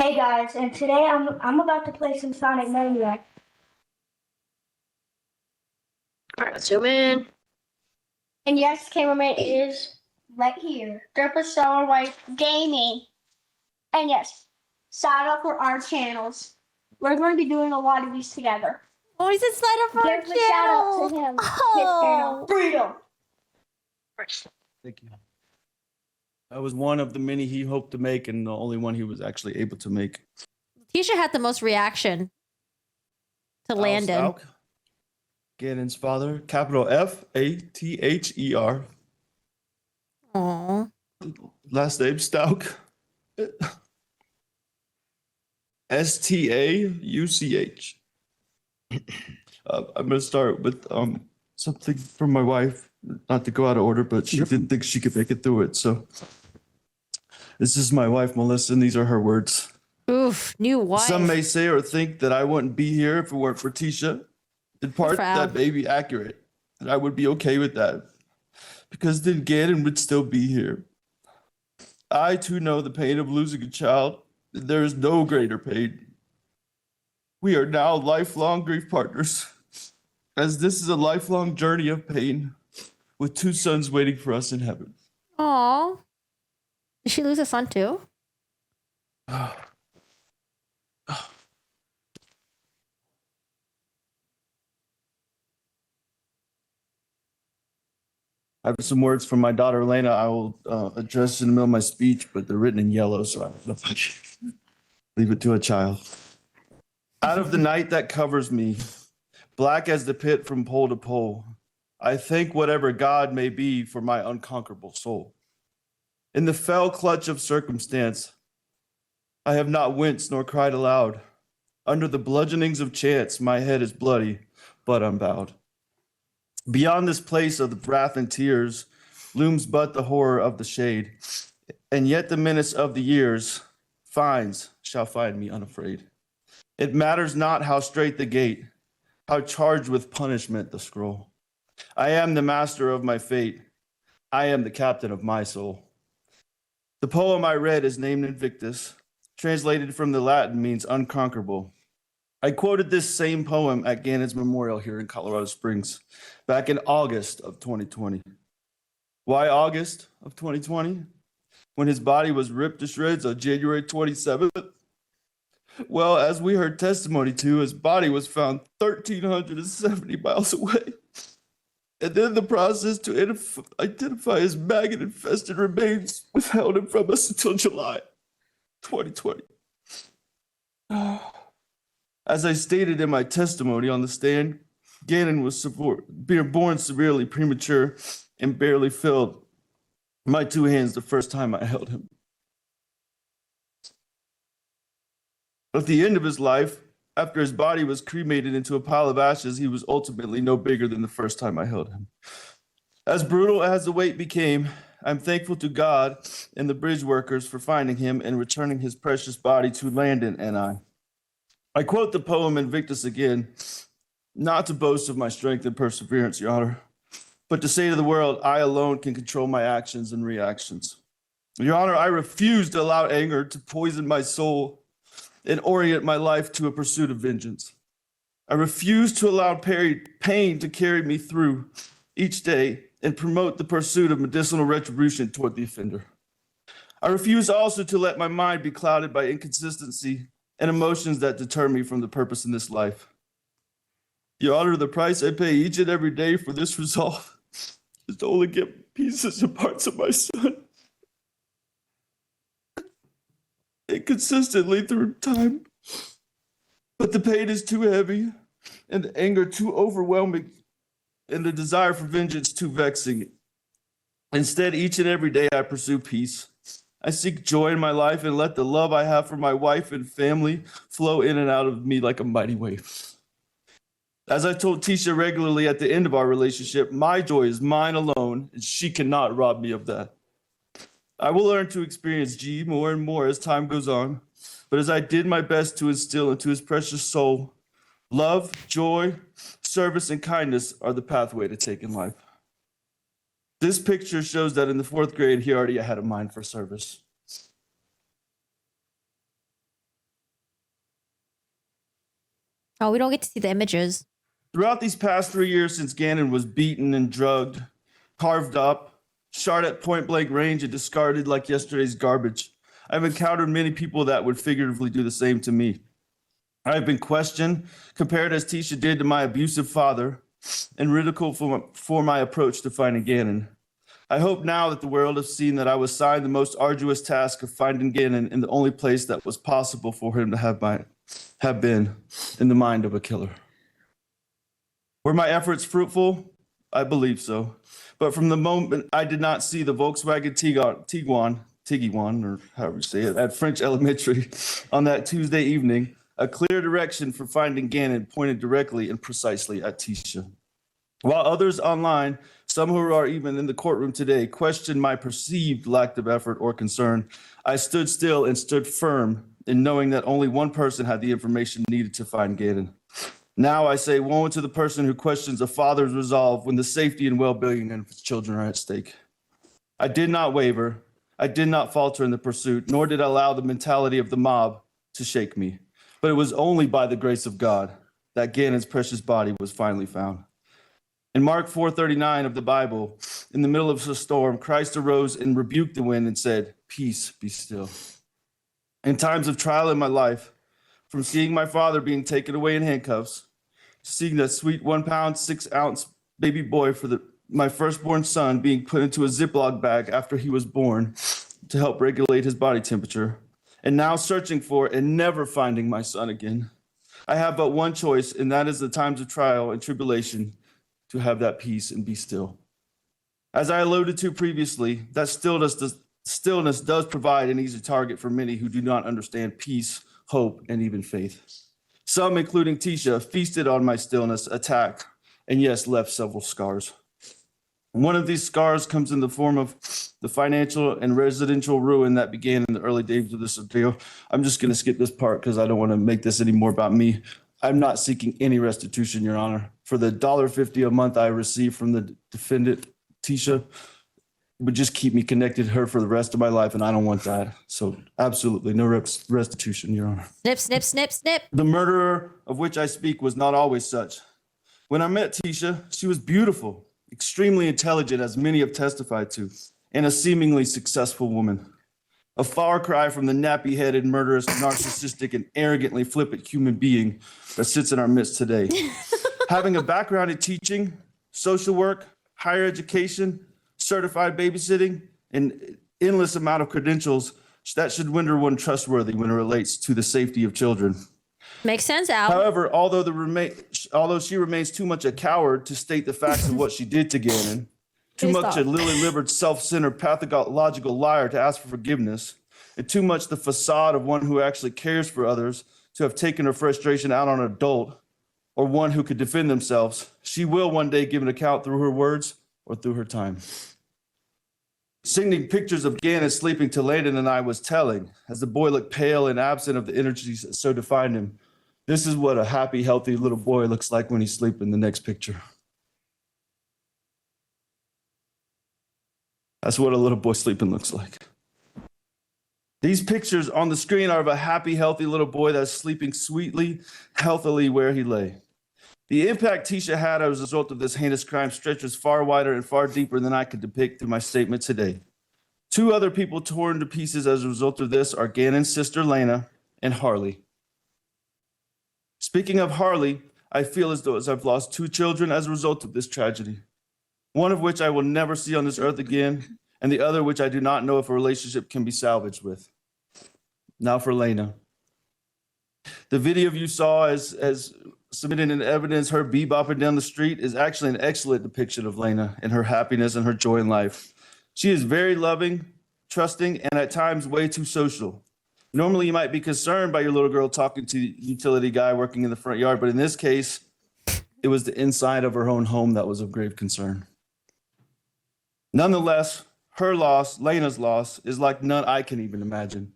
Hey guys, and today I'm about to play some Sonic Maniac. Alright, let's zoom in. And yes, cameraman is right here. Derpa Star White Gaming. And yes, sign up for our channels. We're going to be doing a lot of these together. Oh, he's inside of our Give a shout out to channel. him. His channel. Freedom. Thank you. That was one of the many he hoped to make and the only one he was actually able to make. Letecia had the most reaction to Landon. Stauch, Gannon's father, capital F-A-T-H-E-R. Aww. Last name Stauch. S-T-A-U-C-H. I'm going to start with something from my wife, not to go out of order, but she didn't think she could make it through it. So this is my wife, Melissa, and these are her words. Oof, new wife. Some may say or think that I wouldn't be here if it weren't for Tisha. In part, that may be accurate, and I would be okay with that, because then Gannon would still be here. I, too, know the pain of losing a child, and there is no greater pain. We are now lifelong grief partners, as this is a lifelong journey of pain, with 2 sons waiting for us in heaven. Aww. Did she lose a son too? I have some words from my daughter, Elena. I will address in the middle of my speech, but they're written in yellow, so I don't know if I can leave it to a child. Out of the night that covers me, black as the pit from pole to pole, I thank whatever God may be for my unconquerable soul. In the fell clutch of circumstance, I have not winced nor cried aloud. Under the bludgeonings of chance, my head is bloody, but unbowed. Beyond this place of the wrath and tears looms but the horror of the shade, and yet the menace of the years shall find me unafraid. It matters not how straight the gate, how charged with punishment the scroll. I am the master of my fate. I am the captain of my soul. The poem I read is named Invictus, translated from the Latin means unconquerable. I quoted this same poem at Gannon's memorial here in Colorado Springs back in August of 2020. Why August of 2020? When his body was ripped to shreds on January 27th? Well, as we heard testimony to, his body was found 1,370 miles away. And then the process to identify his maggot-infested remains withheld him from us until July 2020. As I stated in my testimony on the stand, Gannon was born severely premature and barely filled my 2 hands the first time I held him. At the end of his life, after his body was cremated into a pile of ashes, he was ultimately no bigger than the first time I held him. As brutal as the wait became, I'm thankful to God and the bridge workers for finding him and returning his precious body to Landon and I. I quote the poem Invictus again, not to boast of my strength and perseverance, Your Honor, but to say to the world, I alone can control my actions and reactions. Your Honor, I refuse to allow anger to poison my soul and orient my life to a pursuit of vengeance. I refuse to allow pain to carry me through each day and promote the pursuit of medicinal retribution toward the offender. I refuse also to let my mind be clouded by inconsistency and emotions that deter me from the purpose in this life. Your Honor, the price I pay each and every day for this resolve is to only get pieces and parts of my son. Inconsistently through time. But the pain is too heavy, and the anger too overwhelming, and the desire for vengeance too vexing. Instead, each and every day I pursue peace. I seek joy in my life and let the love I have for my wife and family flow in and out of me like a mighty wave. As I told Tisha regularly at the end of our relationship, my joy is mine alone, and she cannot rob me of that. I will learn to experience G more and more as time goes on, but as I did my best to instill into his precious soul, love, joy, service, and kindness are the pathway to take in life. This picture shows that in the 4th grade, he already had a mind for service. Oh, we don't get to see the images. Throughout these past 3 years since Gannon was beaten and drugged, carved up, shot at point blank range and discarded like yesterday's garbage, I've encountered many people that would figuratively do the same to me. I've been questioned, compared as Tisha did to my abusive father, and ridiculed for my approach to finding Gannon. I hope now that the world has seen that I was assigned the most arduous task of finding Gannon in the only place that was possible for him to have been, in the mind of a killer. Were my efforts fruitful? I believe so. But from the moment I did not see the Volkswagen Tiguan, or however you say it, at French Elementary on that Tuesday evening, a clear direction for finding Gannon pointed directly and precisely at Tisha. While others online, some who are even in the courtroom today, questioned my perceived lack of effort or concern, I stood still and stood firm in knowing that only one person had the information needed to find Gannon. Now I say, woe to the person who questions a father's resolve when the safety and well-being of his children are at stake. I did not waver. I did not falter in the pursuit, nor did I allow the mentality of the mob to shake me. But it was only by the grace of God that Gannon's precious body was finally found. In Mark 4:39 of the Bible, in the middle of a storm, Christ arose and rebuked the wind and said, "Peace, be still." In times of trial in my life, from seeing my father being taken away in handcuffs, to seeing that sweet 1 pound, 6 ounce baby boy for my firstborn son being put into a Ziploc bag after he was born to help regulate his body temperature, and now searching for and never finding my son again, I have but one choice, and that is the times of trial and tribulation, to have that peace and be still. As I alluded to previously, that stillness does provide an easy target for many who do not understand peace, hope, and even faith. Some, including Tisha, feasted on my stillness, attacked, and yes, left several scars. One of these scars comes in the form of the financial and residential ruin that began in the early days of this ordeal. I'm just going to skip this part because I don't want to make this any more about me. I'm not seeking any restitution, Your Honor. For the $1.50 a month I receive from the defendant, Tisha, would just keep me connected to her for the rest of my life, and I don't want that. So absolutely no restitution, Your Honor. Snip, snip, snip, snip. The murderer of which I speak was not always such. When I met Tisha, she was beautiful, extremely intelligent, as many have testified to, and a seemingly successful woman. A far cry from the nappy-headed, murderous, narcissistic, and arrogantly flippant human being that sits in our midst today. Having a background in teaching, social work, higher education, certified babysitting, and endless amount of credentials, that should render one trustworthy when it relates to the safety of children. Makes sense, Al. However, although she remains too much a coward to state the facts of what she did to Gannon, too Please much stop. a lily-livered, self-centered, pathological liar to ask for forgiveness, and too much the facade of one who actually cares for others to have taken her frustration out on an adult or one who could defend themselves, she will one day give an account through her words or through her time. Sending pictures of Gannon sleeping to Landon and I was telling, as the boy looked pale and absent of the energies that so defined him. This is what a happy, healthy little boy looks like when he's sleeping. The next picture. That's what a little boy sleeping looks like. These pictures on the screen are of a happy, healthy little boy that's sleeping sweetly, healthily where he lay. The impact Tisha had as a result of this heinous crime stretches far wider and far deeper than I could depict through my statement today. 2 other people torn to pieces as a result of this are Gannon's sister, Lena, and Harley. Speaking of Harley, I feel as though I've lost 2 children as a result of this tragedy. One of which I will never see on this earth again, and the other which I do not know if a relationship can be salvaged with. Now for Lena. The video you saw as submitted in evidence, her bebopping down the street, is actually an excellent depiction of Lena and her happiness and her joy in life. She is very loving, trusting, and at times way too social. Normally, you might be concerned by your little girl talking to the utility guy working in the front yard, but in this case, it was the inside of her own home that was of grave concern. Nonetheless, her loss, Lena's loss, is like none I can even imagine.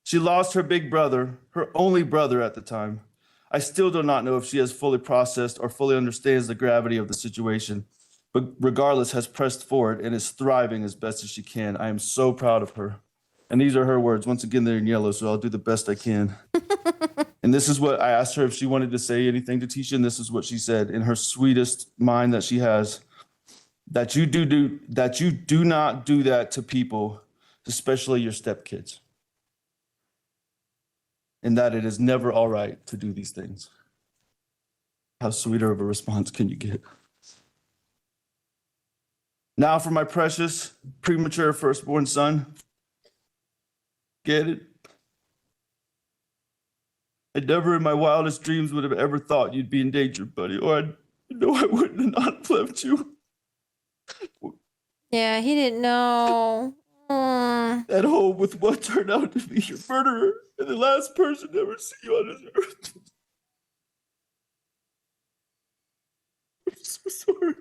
She lost her big brother, her only brother at the time. I still do not know if she has fully processed or fully understands the gravity of the situation, but regardless has pressed forward and is thriving as best as she can. I am so proud of her. And these are her words. Once again, they're in yellow, so I'll do the best I can. And this is what I asked her if she wanted to say anything to Tisha, and this is what she said in her sweetest mind that she has, that you do not do that to people, especially your stepkids. And that it is never all right to do these things. How sweeter of a response can you get? Now for my precious, premature firstborn son. Get it? I never in my wildest dreams would have ever thought you'd be in danger, buddy, or I wouldn't have not left you. Yeah, he didn't know. At home with what turned out to be your murderer and the last person to ever see you on this earth. I'm so sorry.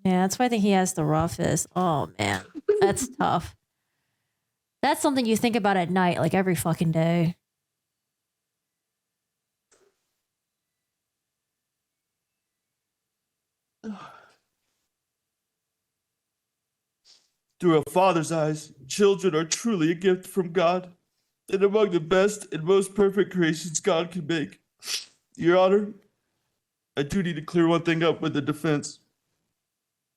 Yeah, that's why I think he has the roughest. Oh, man. That's tough. That's something you think about at night, like every fucking day. Through a father's eyes, children are truly a gift from God and among the best and most perfect creations God can make. Your Honor, I do need to clear one thing up with the defense.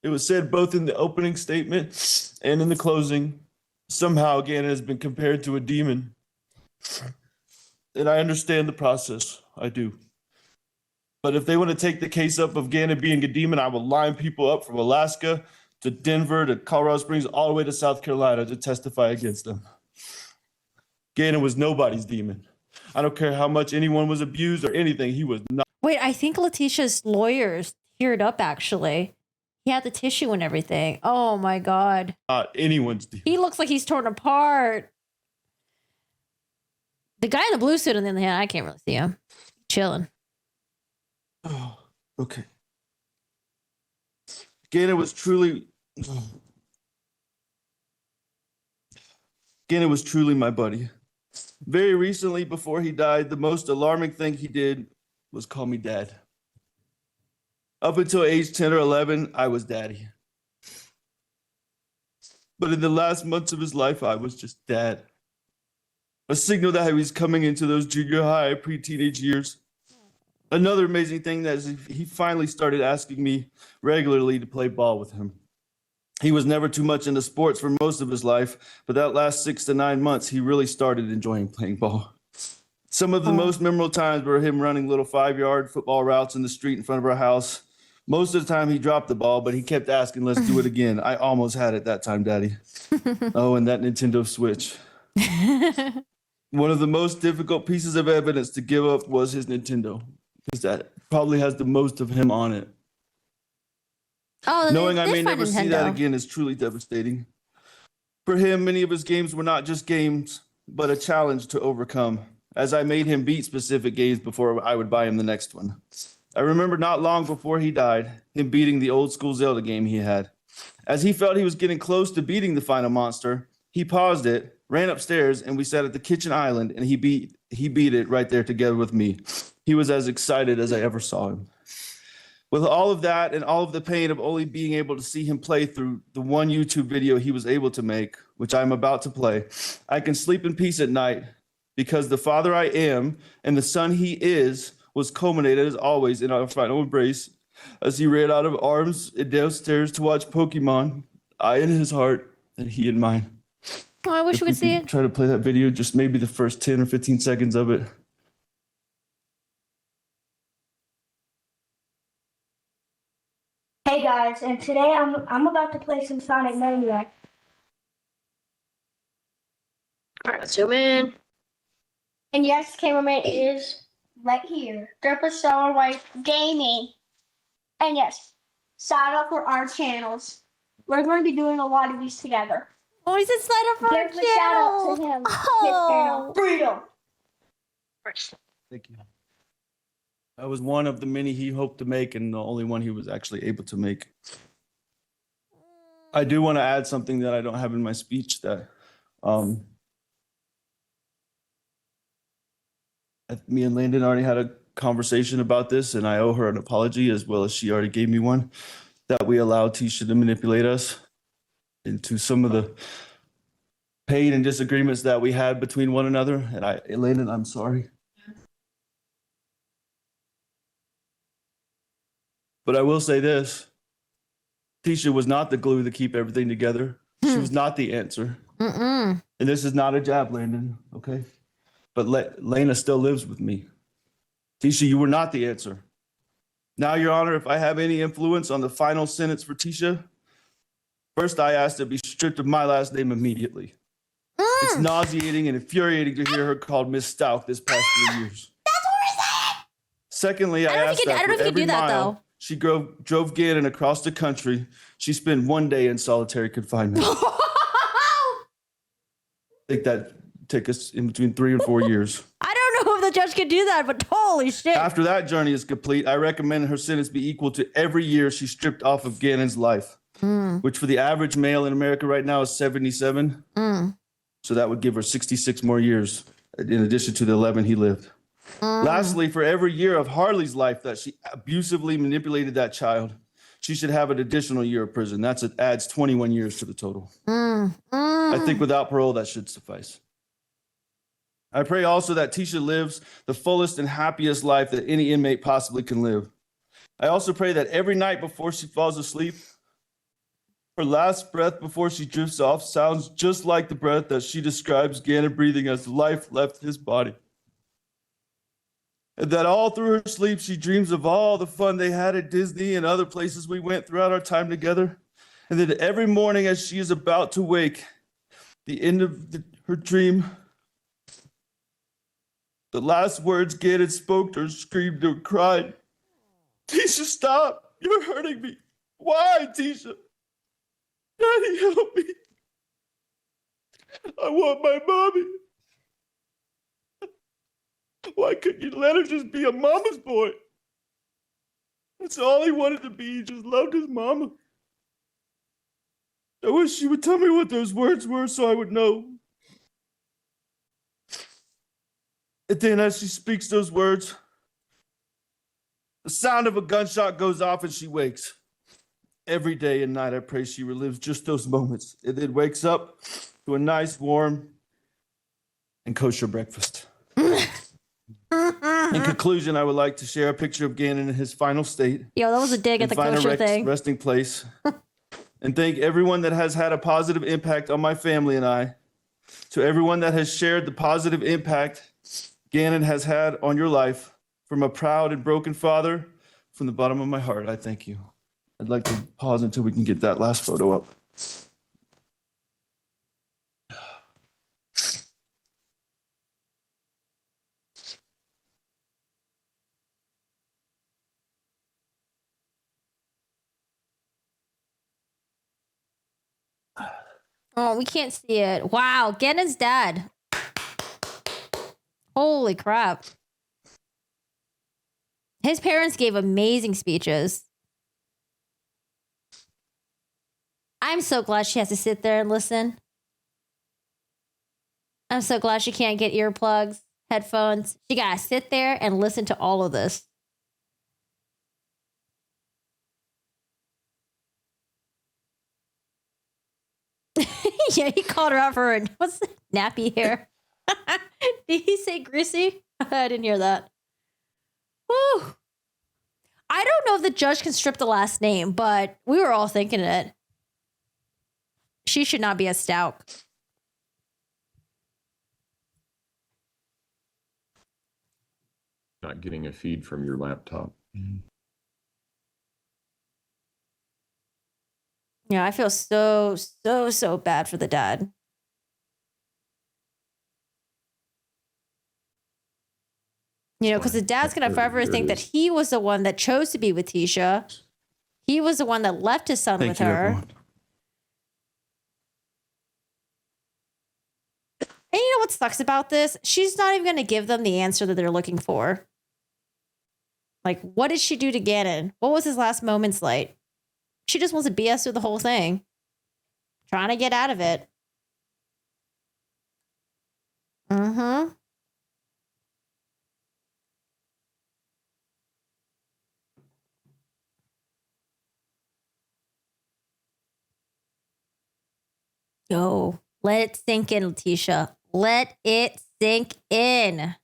It was said both in the opening statement and in the closing, somehow Gannon has been compared to a demon. And I understand the process, I do. But if they want to take the case up of Gannon being a demon, I will line people up from Alaska to Denver to Colorado Springs, all the way to South Carolina to testify against them. Gannon was nobody's demon. I don't care how much anyone was abused or anything, he was not. Wait, I think Leticia's lawyers teared up, actually. He had the tissue and everything. Oh, my God. Not anyone's demon. He looks like he's torn apart. The guy in the blue suit, on the other hand, I can't really see him. Chilling. Oh, okay. Gannon was truly my buddy. Very recently, before he died, the most alarming thing he did was call me dad. Up until age 10 or 11, I was daddy. But in the last months of his life, I was just dad. A signal that he was coming into those junior high, pre-teenage years. Another amazing thing that is he finally started asking me regularly to play ball with him. He was never too much into sports for most of his life, but that last 6 to 9 months, he really started enjoying playing ball. Some of the most memorable times were him running little 5-yard football routes in the street in front of our house. Most of the time he dropped the ball, but he kept asking, let's do it again. I almost had it that time, Daddy. Oh, and that Nintendo Switch. One of the most difficult pieces of evidence to give up was his Nintendo, because that probably has the most of him on it. Oh, Knowing I may never see that again is truly devastating. For him, many of his games were not just games, but a challenge to overcome, as I made him beat specific games before I would buy him the next one. I remember not long before he died, him beating the old school Zelda game he had. As he felt he was getting close to beating the final monster, he paused it, ran upstairs, and we sat at the kitchen island, and he beat it right there together with me. He was as excited as I ever saw him. With all of that and all of the pain of only being able to see him play through the one YouTube video he was able to make, which I'm about to play, I can sleep in peace at night because the father I am and the son he is was culminated as always in our final embrace as he ran out of arms and downstairs to watch Pokemon, I in his heart and he in mine. Oh, I wish we could see it. Try to play that video, just maybe the first 10 or 15 seconds of it. Hey guys, and today I'm about to play some Sonic Maniac. All right, zoom in. And yes, cameraman is right here. Derpa Solar White Gaming. And yes, sign up for our channels. We're going to be doing a lot of these together. Oh, he's inside of our Give a shout out to channel. him. His Oh. channel, Freedom. Thank you. That was one of the many he hoped to make and the only one he was actually able to make. I do want to add something that I don't have in my speech that me and Landon already had a conversation about this, and I owe her an apology as well as she already gave me one, that we allowed Tisha to manipulate us into some of the pain and disagreements that we had between one another. And Landon, I'm sorry. But I will say this. Tisha was not the glue to keep everything together. She was not the answer. Mm-mm. And this is not a jab, Landon, okay? But Lena still lives with me. Tisha, you were not the answer. Now, Your Honor, if I have any influence on the final sentence for Tisha, first I ask to be stripped of my last name immediately. It's nauseating and infuriating to hear her called Miss Stauch this past 3 years. That's what we're saying. Secondly, I ask that for every mile she drove Gannon across the country, she spent 1 day in solitary confinement. I think that take us in between 3 and 4 years. I don't know if the judge could do that, but holy shit. After that journey is complete, I recommend her sentence be equal to every year she stripped off of Gannon's life, which for the average male in America right now is 77. So that would give her 66 more years in addition to the 11 he lived. Lastly, for every year of Harley's life that she abusively manipulated that child, she should have an additional year of prison. That adds 21 years to the total. I think without parole, that should suffice. I pray also that Tisha lives the fullest and happiest life that any inmate possibly can live. I also pray that every night before she falls asleep, her last breath before she drifts off sounds just like the breath that she describes Gannon breathing as life left his body. And that all through her sleep, she dreams of all the fun they had at Disney and other places we went throughout our time together. And that every morning as she is about to wake, the end of her dream, the last words Gannon spoke to her, screamed or cried, "Tisha, stop. You're hurting me. Why, Tisha? Daddy, help me. I want my mommy. Why couldn't you let her just be a mama's boy? That's all he wanted to be. He just loved his mama. I wish she would tell me what those words were so I would know." And then as she speaks those words, the sound of a gunshot goes off and she wakes. Every day and night, I pray she relives just those moments and then wakes up to a nice, warm, and kosher breakfast. In conclusion, I would like to share a picture of Gannon in his final state. Yo, that was a dig at the kosher thing. Resting place. And thank everyone that has had a positive impact on my family and I. To everyone that has shared the positive impact Gannon has had on your life, from a proud and broken father, from the bottom of my heart, I thank you. I'd like to pause until we can get that last photo up. Oh, we can't see it. Wow, Gannon's dead. Holy crap. His parents gave amazing speeches. I'm so glad she has to sit there and listen. I'm so glad she can't get earplugs, headphones. She gotta sit there and listen to all of this. Yeah, he called her out for her, what's the nappy hair? Did he say greasy? I didn't hear that. Whew. I don't know if the judge can strip the last name, but we were all thinking it. She should not be a Stauch. Not getting a feed from your laptop. Yeah, I feel so bad for the dad. You know, because the dad's going to forever think that he was the one that chose to be with Tisha. He was the one that left his son with her. Everyone. And you know what sucks about this? She's not even going to give them the answer that they're looking for. Like, what did she do to Gannon? What was his last moments like? She just wants to BS through the whole thing. Trying to get out of it. Mm-hmm. Yo, Let it sink in, Letecia. Let it sink in.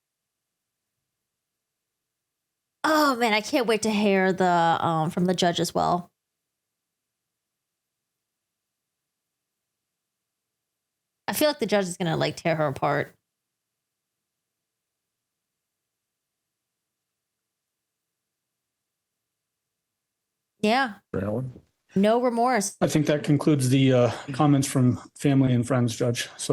Oh man, I can't wait to hear the from the judge as well. I feel like the judge is gonna like tear her apart. Yeah, Really? no remorse. I think that concludes the comments from family and friends, Judge. So